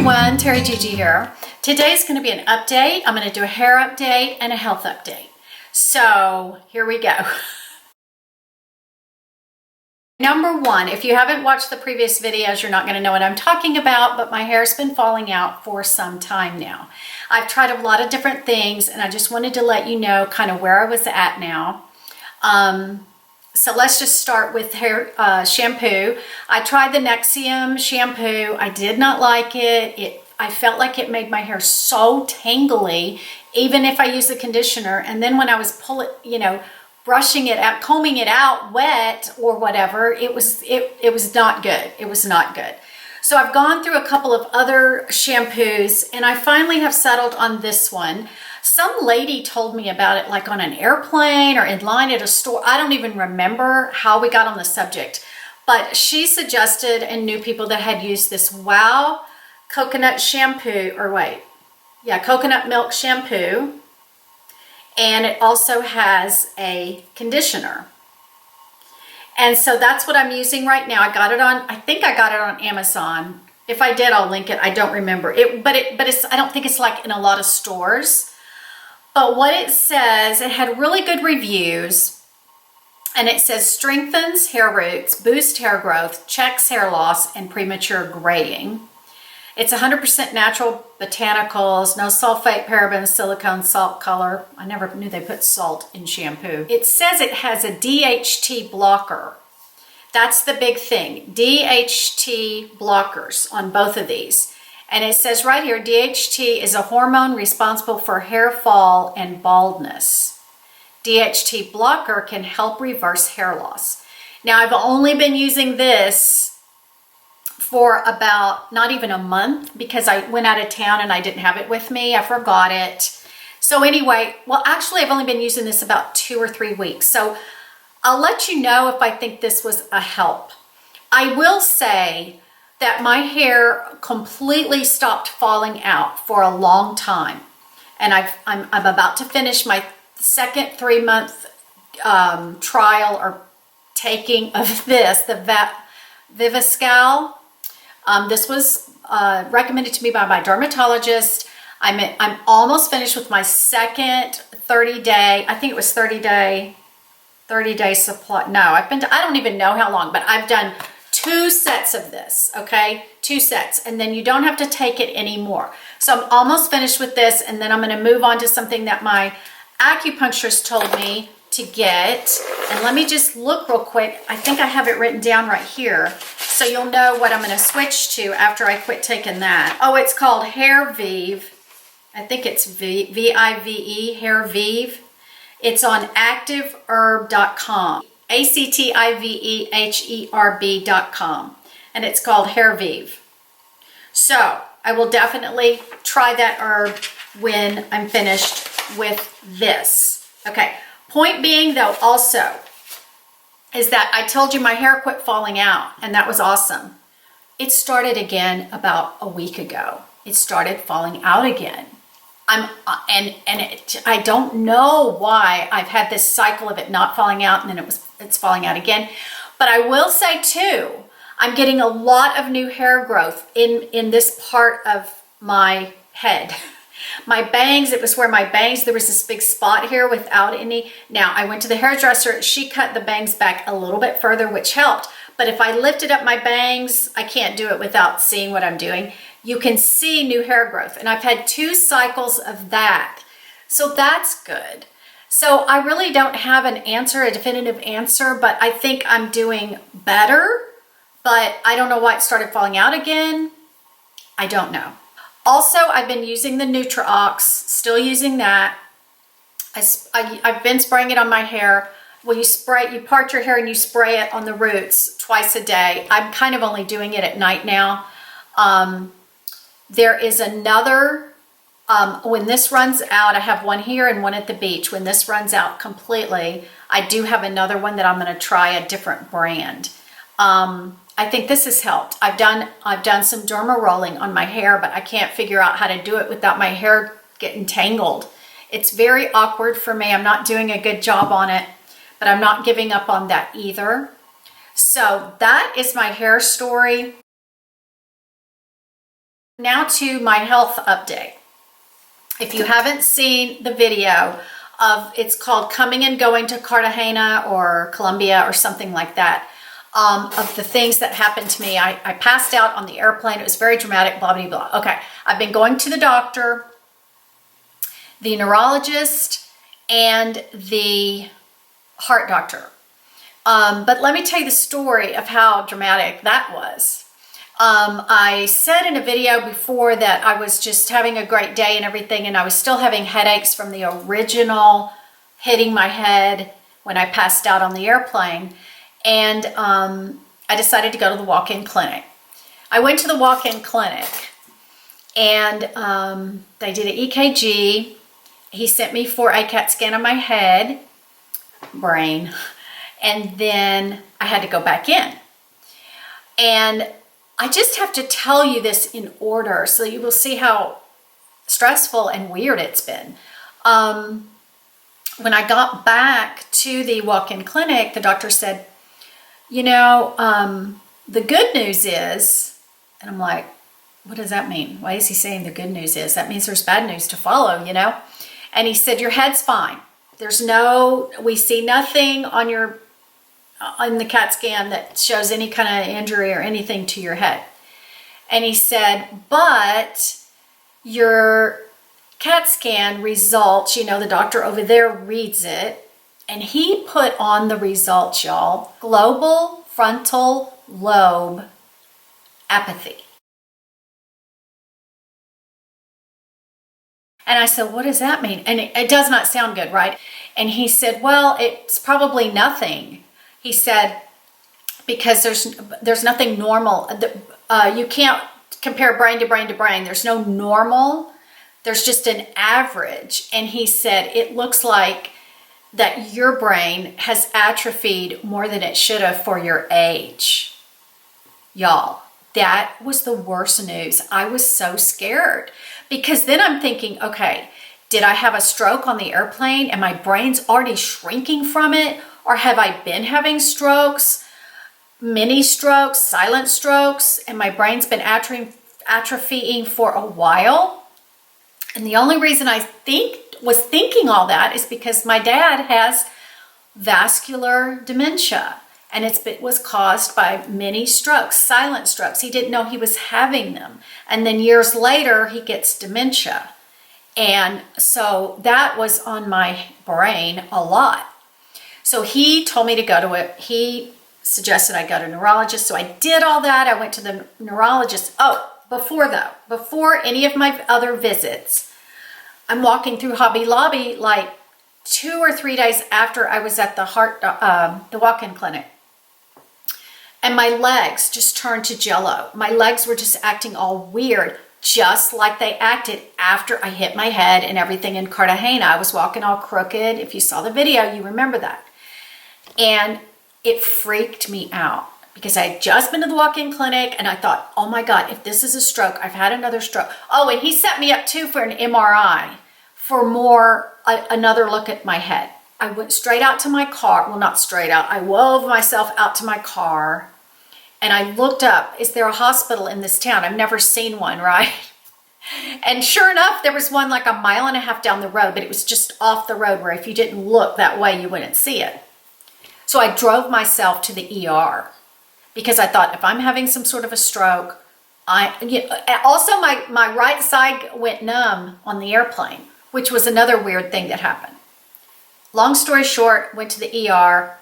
everyone, TeriGigi here. Today's going to be an update. I'm going to do a hair update and a health update. So here we go. Number one, if you haven't watched the previous videos, you're not going to know what I'm talking about, but my hair's been falling out for some time now. I've tried a lot of different things and I just wanted to let you know kind of where I was at now. So let's just start with hair shampoo. I tried the Nexium shampoo. I did not like it. I felt like it made my hair so tangly, even if I used the conditioner. And then when I was brushing it out, combing it out wet or whatever, it was not good. It was not good. So I've gone through a couple of other shampoos and I finally have settled on this one. Some lady told me about it like on an airplane or in line at a store. I don't even remember how we got on the subject, but she suggested and knew people that had used this Wow coconut shampoo, coconut milk shampoo. And it also has a conditioner. And so that's what I'm using right now. I think I got it on Amazon. If I did, I'll link it. I don't remember it, but I don't think it's like in a lot of stores. But what it says, it had really good reviews, and it says strengthens hair roots, boosts hair growth, checks hair loss, and premature graying. It's 100% natural botanicals, no sulfate, parabens, silicone, salt, color. I never knew they put salt in shampoo. It says it has a DHT blocker. That's the big thing, DHT blockers on both of these. And it says right here, DHT is a hormone responsible for hair fall and baldness. DHT blocker can help reverse hair loss. Now, I've only been using this for about not even a month because I went out of town and I didn't have it with me. I forgot it. So anyway, well, actually, I've only been using this about 2 or 3 weeks. So I'll let you know if I think this was a help. I will say that my hair completely stopped falling out for a long time. And I'm about to finish my second 3-month trial or taking of this, the Vive. This was recommended to me by my dermatologist. I'm almost finished with my second 30-day, I think it was 30-day supply. No, I don't even know how long, but I've done 2 sets of this, okay? 2 sets, and then you don't have to take it anymore. So I'm almost finished with this, and then I'm gonna move on to something that my acupuncturist told me to get. And let me just look real quick. I think I have it written down right here, so you'll know what I'm gonna switch to after I quit taking that. Oh, it's called Hair Vive. I think it's V-I-V-E, Hair Vive. It's on activeherb.com. activeherb.com, and it's called Hair Vive. So I will definitely try that herb when I'm finished with this. Okay, point being though also is that I told you my hair quit falling out, and that was awesome. It started again about a week ago. It started falling out again. I don't know why I've had this cycle of it not falling out and then it's falling out again. But I will say too, I'm getting a lot of new hair growth in this part of my head. My bangs, it was where my bangs, there was this big spot here without any. Now I went to the hairdresser, she cut the bangs back a little bit further, which helped. But if I lifted up my bangs, I can't do it without seeing what I'm doing. You can see new hair growth, and I've had 2 cycles of that. So that's good. So I really don't have an answer, a definitive answer, but I think I'm doing better, but I don't know why it started falling out again. I don't know. Also, I've been using the Nutra-Ox, still using that. I've been spraying it on my hair. Well, you part your hair and you spray it on the roots twice a day. I'm kind of only doing it at night now. There is another, when this runs out, I have one here and one at the beach. When this runs out completely, I do have another one that I'm going to try a different brand. I think this has helped. I've done some derma rolling on my hair, but I can't figure out how to do it without my hair getting tangled. It's very awkward for me. I'm not doing a good job on it, but I'm not giving up on that either. So that is my hair story. Now to my health update. If you haven't seen the video of, it's called Coming and Going to Cartagena or Colombia or something like that, of the things that happened to me. I passed out on the airplane. It was very dramatic, blah, blah, blah. Okay, I've been going to the doctor, the neurologist, and the heart doctor. But let me tell you the story of how dramatic that was. I said in a video before that I was just having a great day and everything, and I was still having headaches from the original hitting my head when I passed out on the airplane. And I decided to go to the walk-in clinic. I went to the walk-in clinic, and they did an EKG. He sent me for a CAT scan of my head, brain, and then I had to go back in. And I just have to tell you this in order so you will see how stressful and weird it's been. When I got back to the walk-in clinic, the doctor said, you know, the good news is, and I'm like, what does that mean? Why is he saying the good news is? That means there's bad news to follow, you know? And he said, your head's fine. We see nothing on the CAT scan that shows any kind of injury or anything to your head. And he said, but your CAT scan results, you know, the doctor over there reads it, and he put on the results, y'all, global frontal lobe apathy. And I said, what does that mean? And it does not sound good, right? And he said, well, it's probably nothing. He said, because there's nothing normal. You can't compare brain to brain to brain. There's no normal. There's just an average. And he said, it looks like that your brain has atrophied more than it should have for your age. Y'all, that was the worst news. I was so scared because then I'm thinking, okay, did I have a stroke on the airplane and my brain's already shrinking from it? Or have I been having strokes, mini strokes, silent strokes, and my brain's been atrophying for a while? And the only reason I was thinking all that is because my dad has vascular dementia, and it was caused by many strokes, silent strokes. He didn't know he was having them. And then years later, he gets dementia. And so that was on my brain a lot. So he told me to go to it. He suggested I go to a neurologist. So I did all that. I went to the neurologist. Oh, before any of my other visits, I'm walking through Hobby Lobby like 2 or 3 days after I was at the walk-in clinic. And my legs just turned to jello. My legs were just acting all weird, just like they acted after I hit my head and everything in Cartagena. I was walking all crooked. If you saw the video, you remember that. And it freaked me out because I had just been to the walk-in clinic and I thought, oh my God, if this is a stroke, I've had another stroke. Oh, and he set me up too for an MRI for another look at my head. I went straight out to my car. Well, not straight out. I wove myself out to my car and I looked up, is there a hospital in this town? I've never seen one, right? And sure enough, there was one like a mile and a half down the road, but it was just off the road where if you didn't look that way, you wouldn't see it. So I drove myself to the ER because I thought if I'm having some sort of a stroke, also my right side went numb on the airplane, which was another weird thing that happened. Long story short, went to the ER.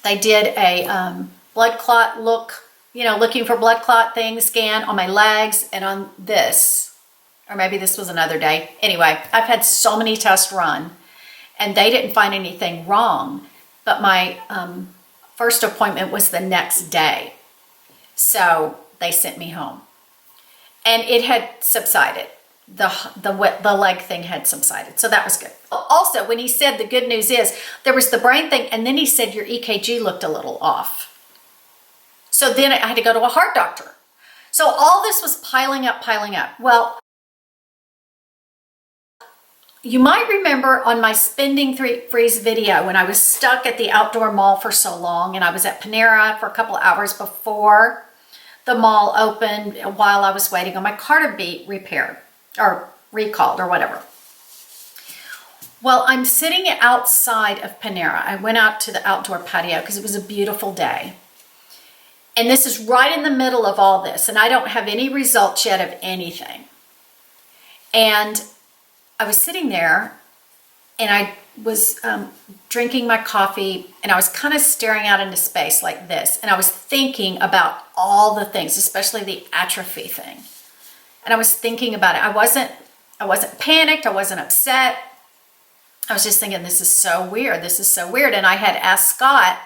They did a blood clot looking for blood clot scan on my legs and on this, or maybe this was another day. Anyway, I've had so many tests run and they didn't find anything wrong. But my first appointment was the next day. So they sent me home. And it had subsided. The leg thing had subsided. So that was good. Also, when he said the good news is, there was the brain thing, and then he said your EKG looked a little off. So then I had to go to a heart doctor. So all this was piling up. Well, you might remember on my Spending Freeze video when I was stuck at the outdoor mall for so long and I was at Panera for a couple hours before the mall open while I was waiting on my car to be repaired or recalled or whatever. Well, I'm sitting outside of Panera. I went out to the outdoor patio because it was a beautiful day. And this is right in the middle of all this. And I don't have any results yet of anything. And I was sitting there and I was drinking my coffee and I was kind of staring out into space like this. And I was thinking about all the things, especially the atrophy thing. And I was thinking about it. I wasn't panicked. I wasn't upset. I was just thinking, this is so weird. This is so weird. And I had asked Scott,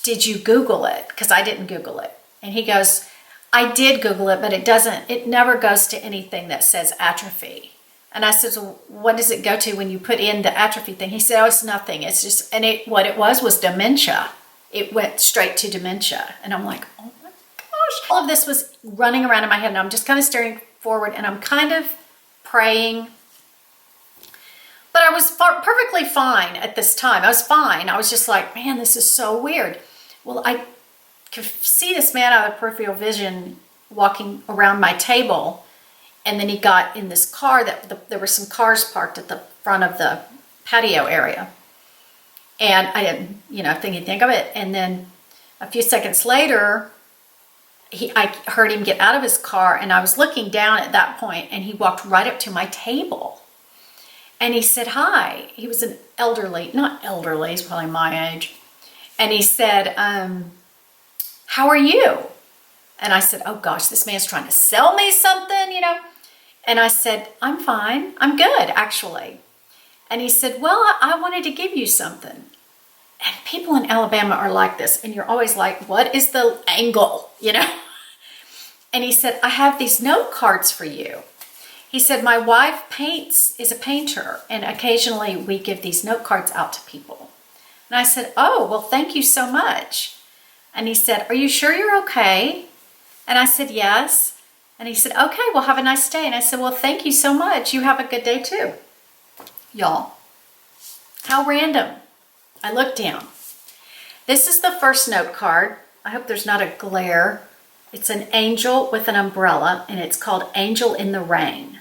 did you Google it? Because I didn't Google it. And he goes, I did Google it, but it never goes to anything that says atrophy. And I said, so what does it go to when you put in the atrophy thing? He said, oh, it's nothing. It's just, what it was dementia. It went straight to dementia. And I'm like, oh my gosh. All of this was running around in my head and I'm just kind of staring forward and I'm kind of praying. But I was perfectly fine at this time. I was fine. I was just like, man, this is so weird. Well, I could see this man out of peripheral vision walking around my table. And then he got in this car there were some cars parked at the front of the patio area. And I didn't, think of it. And then a few seconds later, I heard him get out of his car and I was looking down at that point and he walked right up to my table. And he said, hi. He was an not elderly, he's probably my age. And he said, how are you? And I said, oh gosh, this man's trying to sell me something, And I said, I'm fine. I'm good, actually. And he said, well, I wanted to give you something. And people in Alabama are like this. And you're always like, what is the angle, And he said, I have these note cards for you. He said, my wife is a painter, and occasionally we give these note cards out to people. And I said, oh, well, thank you so much. And he said, are you sure you're okay? And I said, yes. And he said, okay, well, have a nice day. And I said, well, thank you so much. You have a good day too. Y'all, how random. I looked down. This is the first note card. I hope there's not a glare. It's an angel with an umbrella, and it's called Angel in the Rain.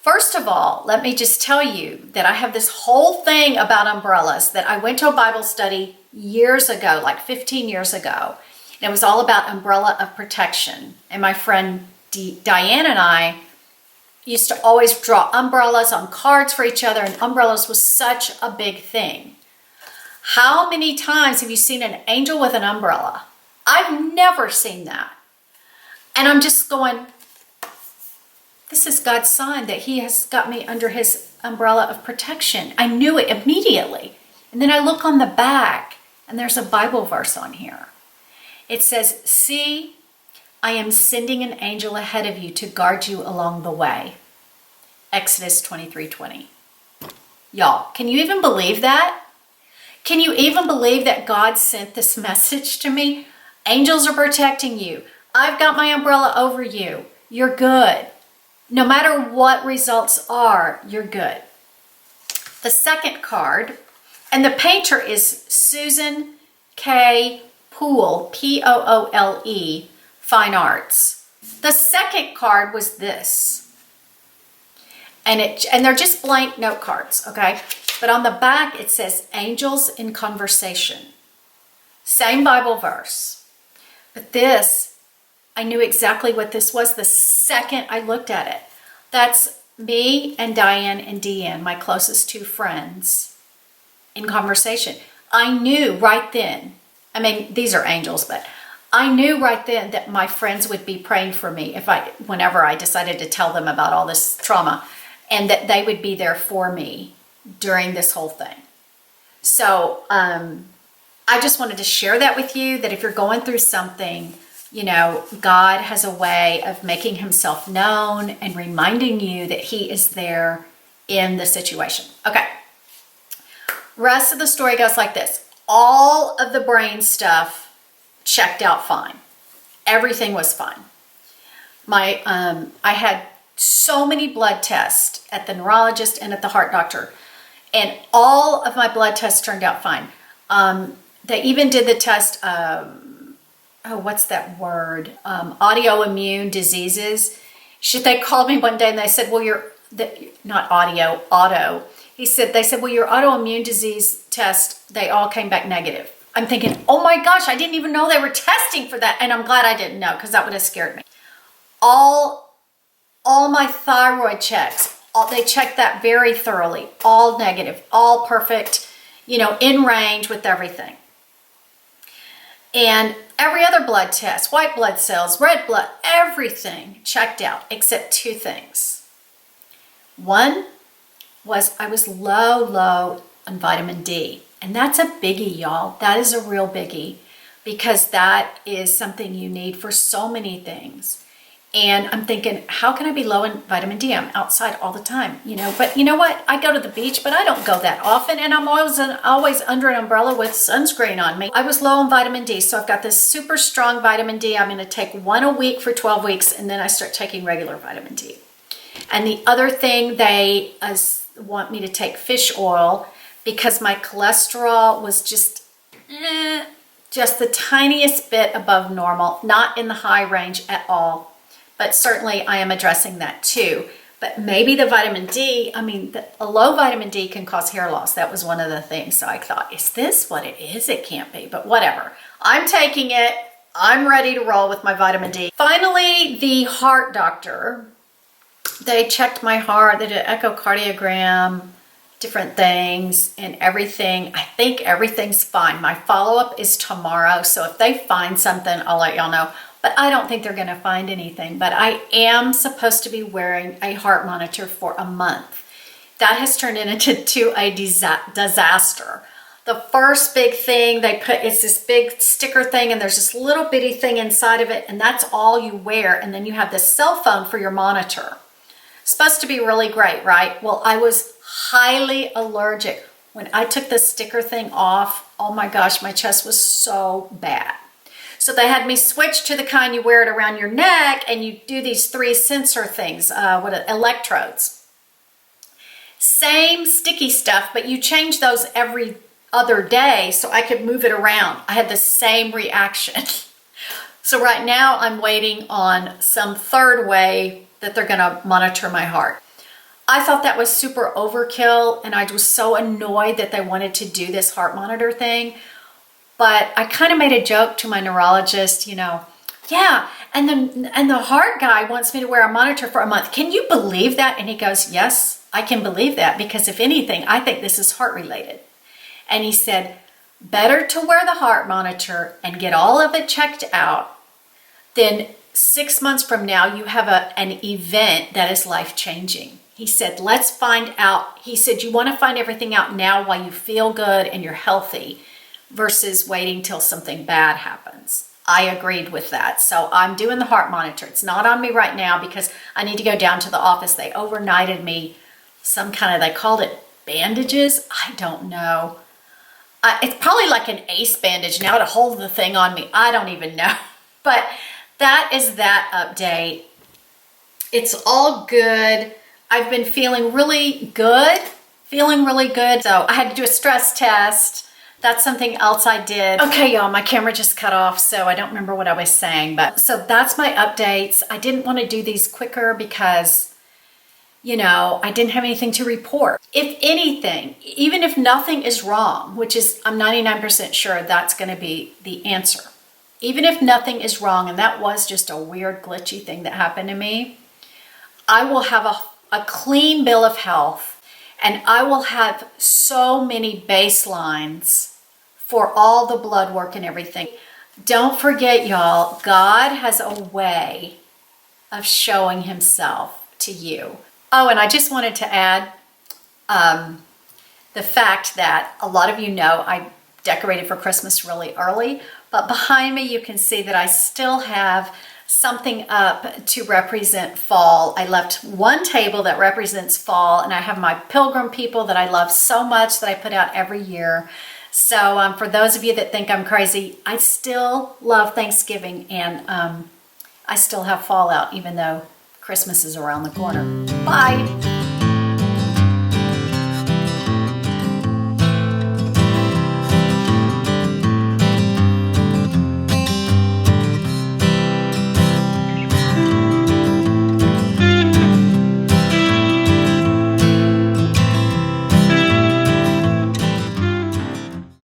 First of all, let me just tell you that I have this whole thing about umbrellas that I went to a Bible study years ago, like 15 years ago. And it was all about umbrella of protection. And my friend Diane and I used to always draw umbrellas on cards for each other, and umbrellas was such a big thing. How many times have you seen an angel with an umbrella? I've never seen that. And I'm just going, this is God's sign that he has got me under his umbrella of protection. I knew it immediately. And then I look on the back and there's a Bible verse on here. It says, see, I am sending an angel ahead of you to guard you along the way. Exodus 23:20. Y'all, can you even believe that? Can you even believe that God sent this message to me? Angels are protecting you. I've got my umbrella over you. You're good. No matter what results are, you're good. The second card, and the painter is Susan K. Poole, Poole, Fine Arts. The second card was this. And they're just blank note cards, okay? But on the back it says Angels in Conversation. Same Bible verse. But this, I knew exactly what this was the second I looked at it. That's me and Diane and Deanne, my closest two friends, in conversation. I knew right then, I mean, these are angels, but I knew right then that my friends would be praying for me whenever I decided to tell them about all this trauma, and that they would be there for me during this whole thing. So I just wanted to share that with you, that if you're going through something, God has a way of making himself known and reminding you that he is there in the situation. Okay. Rest of the story goes like this. All of the brain stuff checked out fine. Everything was fine. I had so many blood tests at the neurologist and at the heart doctor, and all of my blood tests turned out fine. They even did the test, oh, what's that word? Autoimmune diseases. They called me one day and they said, well, not auto. They said, well, your autoimmune disease test, they all came back negative. I'm thinking, oh my gosh, I didn't even know they were testing for that. And I'm glad I didn't know, because that would have scared me. All my thyroid checks, they checked that very thoroughly, all negative, all perfect, in range with everything. And every other blood test, white blood cells, red blood, everything checked out except two things. One was I was low on vitamin D. And that's a biggie, y'all. That is a real biggie, because that is something you need for so many things. And I'm thinking, how can I be low in vitamin D? I'm outside all the time, But you know what? I go to the beach, but I don't go that often. And I'm always under an umbrella with sunscreen on me. I was low in vitamin D, so I've got this super strong vitamin D. I'm going to take one a week for 12 weeks, and then I start taking regular vitamin D. And the other thing, they want me to take fish oil, because my cholesterol was just the tiniest bit above normal, not in the high range at all. But certainly I am addressing that too. But maybe the vitamin D, a low vitamin D can cause hair loss. That was one of the things. So I thought, is this what it is? It can't be, but whatever. I'm taking it. I'm ready to roll with my vitamin D. Finally, the heart doctor, they checked my heart. They did an echocardiogram, different things and everything. I think everything's fine. My follow-up is tomorrow. So if they find something, I'll let y'all know. But I don't think they're going to find anything. But I am supposed to be wearing a heart monitor for a month. That has turned into a disaster. The first big thing they put is this big sticker thing, and there's this little bitty thing inside of it, and that's all you wear. And then you have this cell phone for your monitor. Supposed to be really great, right? Well, I was highly allergic. When I took the sticker thing off, oh my gosh, my chest was so bad. So they had me switch to the kind you wear it around your neck, and you do these 3 sensor things, electrodes. Same sticky stuff, but you change those every other day so I could move it around. I had the same reaction. So right now I'm waiting on some third way that they're going to monitor my heart. I thought that was super overkill, and I was so annoyed that they wanted to do this heart monitor thing. But I kind of made a joke to my neurologist, yeah, and the heart guy wants me to wear a monitor for a month. Can you believe that? And he goes, yes, I can believe that, because if anything, I think this is heart related. And he said, better to wear the heart monitor and get all of it checked out than 6 months from now you have an event that is life-changing. He said, let's find out. He said, you want to find everything out now while you feel good and you're healthy, versus waiting till something bad happens. I agreed with that. So I'm doing the heart monitor. It's not on me right now because I need to go down to the office. They overnighted me some kind of, they called it bandages. I don't know. It's probably like an ace bandage now to hold the thing on me. I don't even know. But that is that update. It's all good. I've been feeling really good. So I had to do a stress test. That's something else I did. Okay, y'all, my camera just cut off, so I don't remember what I was saying. But so that's my updates. I didn't want to do these quicker because, I didn't have anything to report. If anything, even if nothing is wrong, which is, I'm 99% sure that's going to be the answer. Even if nothing is wrong, and that was just a weird glitchy thing that happened to me, I will have a clean bill of health. And I will have so many baselines for all the blood work and everything. Don't forget, y'all, God has a way of showing himself to you. Oh, and I just wanted to add the fact that a lot of you know I decorated for Christmas really early, but behind me you can see that I still have something up to represent fall. I left one table that represents fall, and I have my pilgrim people that I love so much that I put out every year. So for those of you that think I'm crazy, I still love Thanksgiving, and I still have fall out even though Christmas is around the corner. Bye.